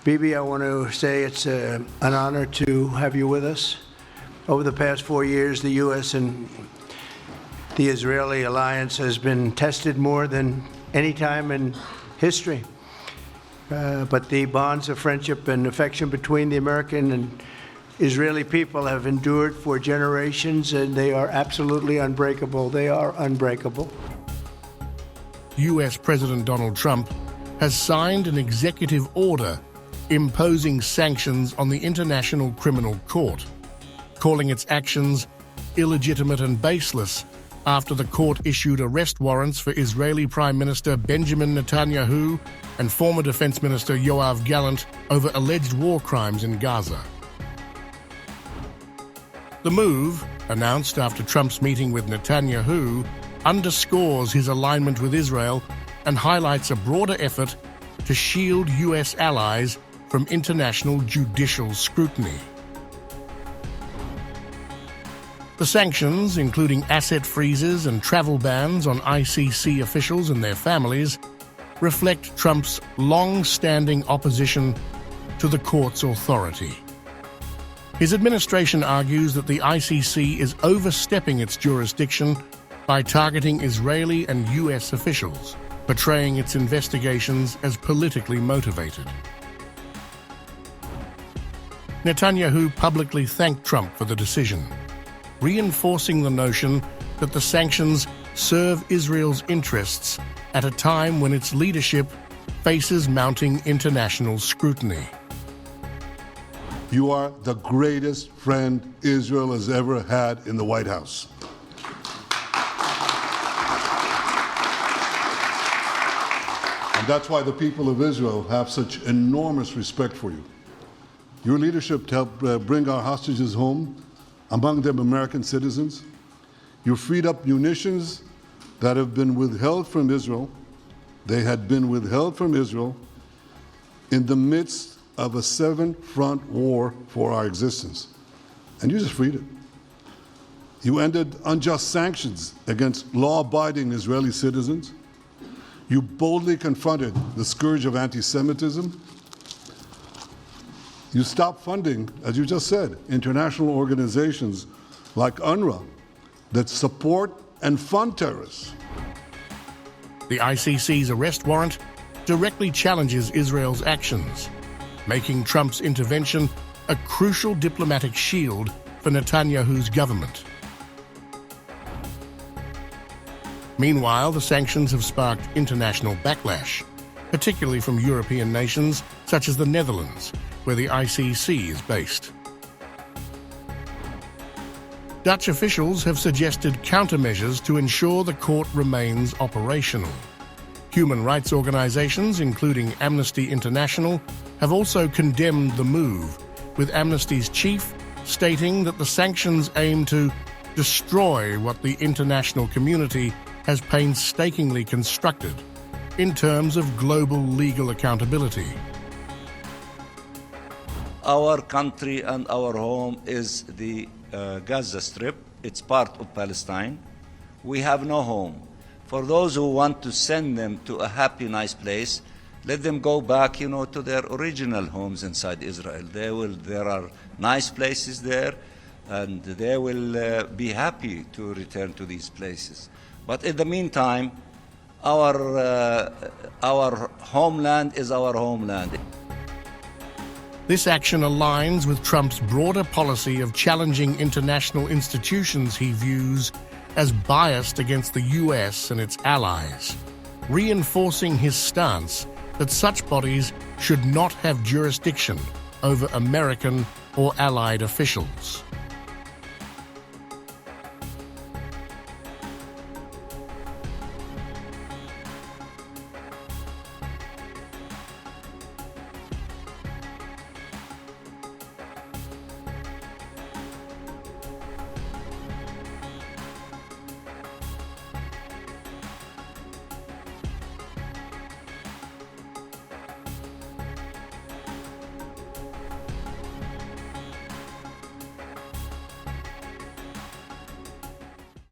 Bibi, I want to say it's an honor to have you with us. Over the past 4 years, the U.S. and the Israeli alliance has been tested more than any time in history. But the bonds of friendship and affection between the American and Israeli people have endured for generations, and they are absolutely unbreakable. They are unbreakable. U.S. President Donald Trump has signed an executive order imposing sanctions on the International Criminal Court, calling its actions illegitimate and baseless after the court issued arrest warrants for Israeli Prime Minister Benjamin Netanyahu and former Defense Minister Yoav Gallant over alleged war crimes in Gaza. The move, announced after Trump's meeting with Netanyahu, underscores his alignment with Israel and highlights a broader effort to shield U.S. allies from international judicial scrutiny. The sanctions, including asset freezes and travel bans on ICC officials and their families, reflect Trump's long-standing opposition to the court's authority. His administration argues that the ICC is overstepping its jurisdiction by targeting Israeli and U.S. officials, portraying its investigations as politically motivated. Netanyahu publicly thanked Trump for the decision, reinforcing the notion that the sanctions serve Israel's interests at a time when its leadership faces mounting international scrutiny. You are the greatest friend Israel has ever had in the White House. And that's why the people of Israel have such enormous respect for you. Your leadership helped bring our hostages home, among them American citizens. You freed up munitions that have been withheld from Israel. They had been withheld from Israel in the midst of a seven-front war for our existence. And you just freed it. You ended unjust sanctions against law-abiding Israeli citizens. You boldly confronted the scourge of anti-Semitism. You stopped funding, as you just said, international organizations like UNRWA that support and fund terrorists. The ICC's arrest warrant directly challenges Israel's actions, making Trump's intervention a crucial diplomatic shield for Netanyahu's government. Meanwhile, the sanctions have sparked international backlash, particularly from European nations such as the Netherlands, where the ICC is based. Dutch officials have suggested countermeasures to ensure the court remains operational. Human rights organizations, including Amnesty International, have also condemned the move, with Amnesty's chief stating that the sanctions aim to destroy what the international community has painstakingly constructed in terms of global legal accountability. Our country and our home is the Gaza Strip. It's part of Palestine. We have no home. For those who want to send them to a happy, nice place, let them go back, to their original homes inside Israel. There are nice places there, and they will be happy to return to these places. But in the meantime, our homeland is our homeland. This action aligns with Trump's broader policy of challenging international institutions he views as biased against the U.S. and its allies, reinforcing his stance that such bodies should not have jurisdiction over American or allied officials.